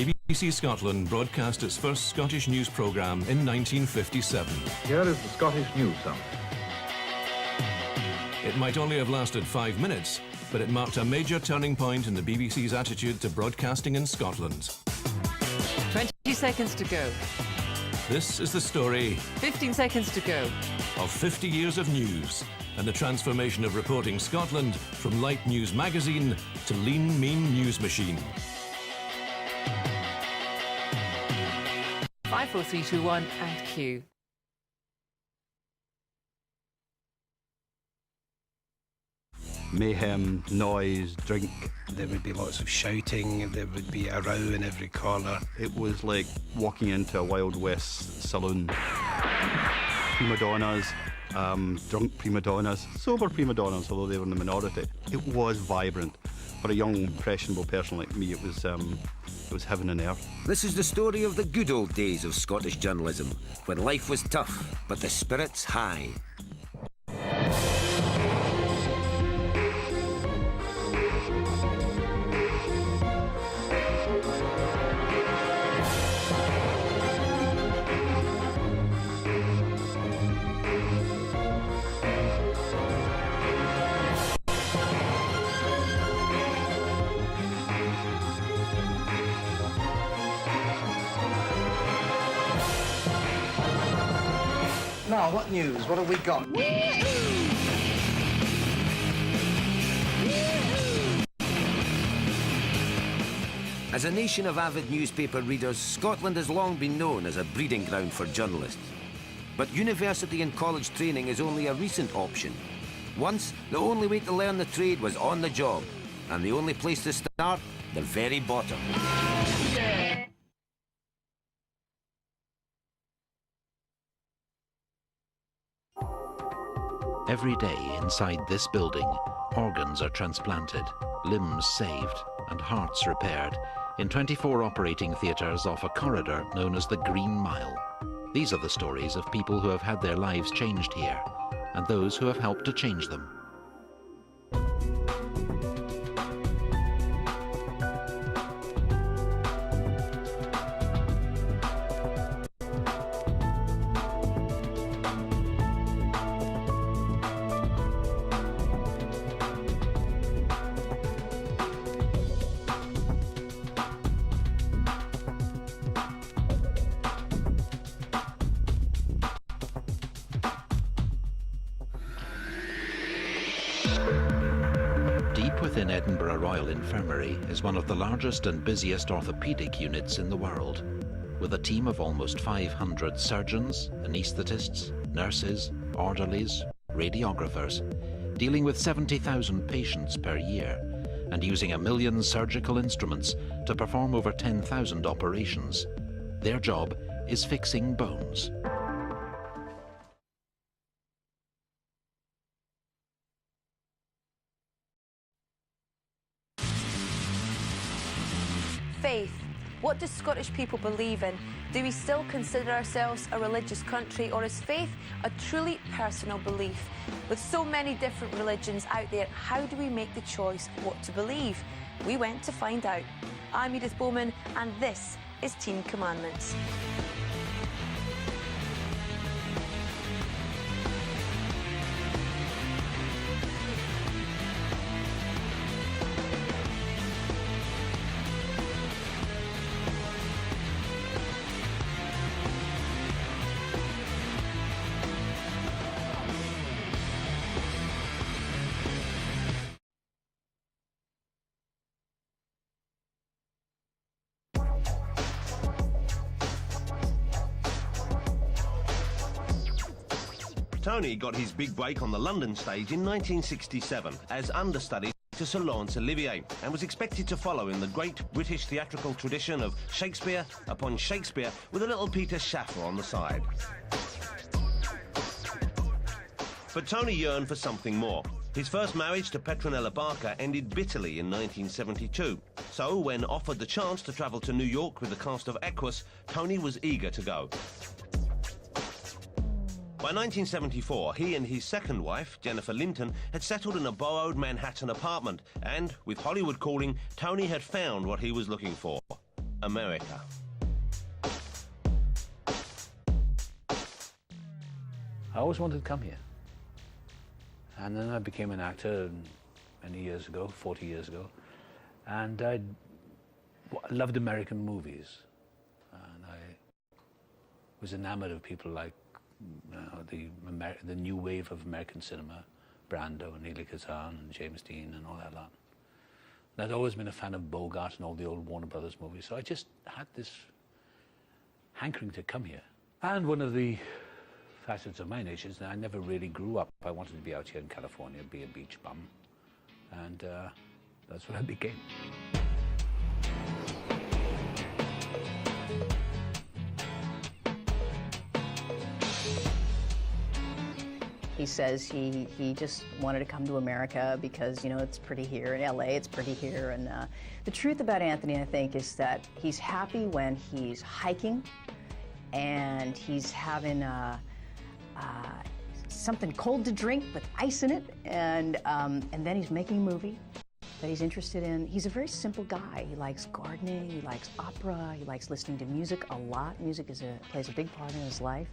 BBC Scotland broadcast its first Scottish news programme in 1957. Here is the Scottish news summary. It might only have lasted 5 minutes, but it marked a major turning point in the BBC's attitude to broadcasting in Scotland. 20 seconds to go. This is the story 15 seconds to go. of 50 years of news and the transformation of Reporting Scotland from light news magazine to lean, mean news machine. 5, 4, 3, 2, 1 and cue. Mayhem, noise, drink. There would be lots of shouting, there would be a row in every corner. It was like walking into a Wild West saloon. Prima donnas, drunk prima donnas, sober prima donnas, although they were in the minority. It was vibrant. For a young, impressionable person like me, it was heaven and earth. This is the story of the good old days of Scottish journalism, when life was tough, but the spirits high. Now, what news? What have we got? As a nation of avid newspaper readers, Scotland has long been known as a breeding ground for journalists. But university and college training is only a recent option. Once, the only way to learn the trade was on the job, and the only place to start, the very bottom. Every day inside this building, organs are transplanted, limbs saved, and hearts repaired in 24 operating theatres off a corridor known as the Green Mile. These are the stories of people who have had their lives changed here, and those who have helped to change them. Deep within Edinburgh Royal Infirmary is one of the largest and busiest orthopaedic units in the world, with a team of almost 500 surgeons, anaesthetists, nurses, orderlies, radiographers, dealing with 70,000 patients per year and using 1 million surgical instruments to perform over 10,000 operations. Their job is fixing bones. Faith. What do Scottish people believe in? Do we still consider ourselves a religious country, or is faith a truly personal belief? With so many different religions out there, how do we make the choice what to believe? We went to find out. I'm Edith Bowman, and this is Teen Commandments. Tony got his big break on the London stage in 1967 as understudy to Sir Laurence Olivier, and was expected to follow in the great British theatrical tradition of Shakespeare upon Shakespeare with a little Peter Shaffer on the side. But Tony yearned for something more. His first marriage to Petronella Barker ended bitterly in 1972. So, when offered the chance to travel to New York with the cast of Equus, Tony was eager to go. By 1974, he and his second wife, Jennifer Linton, had settled in a borrowed Manhattan apartment, and, with Hollywood calling, Tony had found what he was looking for. America. I always wanted to come here. And then I became an actor many years ago, 40 years ago. And I loved American movies. And I was enamored of people like the new wave of American cinema, Brando and Neil Kazan and James Dean and all that lot. And I'd always been a fan of Bogart and all the old Warner Brothers movies, so I just had this hankering to come here. And one of the facets of my nature is that I never really grew up. I wanted to be out here in California, be a beach bum, and that's what I became. He says he just wanted to come to America because, you know, it's pretty here. In LA, it's pretty here. And the truth about Anthony, I think, is that he's happy when he's hiking and he's having something cold to drink with ice in it. And then he's making a movie that he's interested in. He's a very simple guy. He likes gardening, he likes opera, he likes listening to music a lot. Music plays a big part in his life.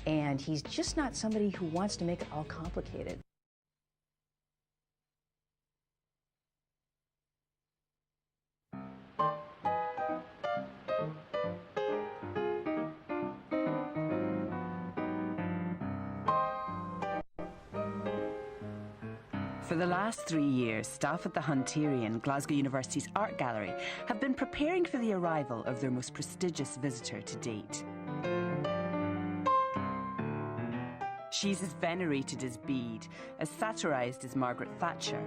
And he's just not somebody who wants to make it all complicated. For the last 3 years, staff at the Hunterian, Glasgow University's art gallery, have been preparing for the arrival of their most prestigious visitor to date. She's as venerated as Bede, as satirised as Margaret Thatcher,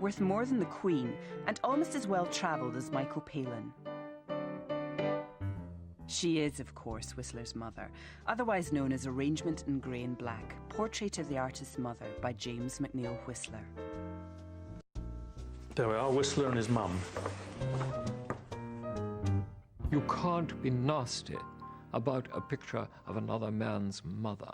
worth more than the Queen, and almost as well-travelled as Michael Palin. She is, of course, Whistler's mother, otherwise known as Arrangement in Grey and Black, Portrait of the Artist's Mother by James McNeill Whistler. There we are, Whistler and his mum. You can't be nasty about a picture of another man's mother.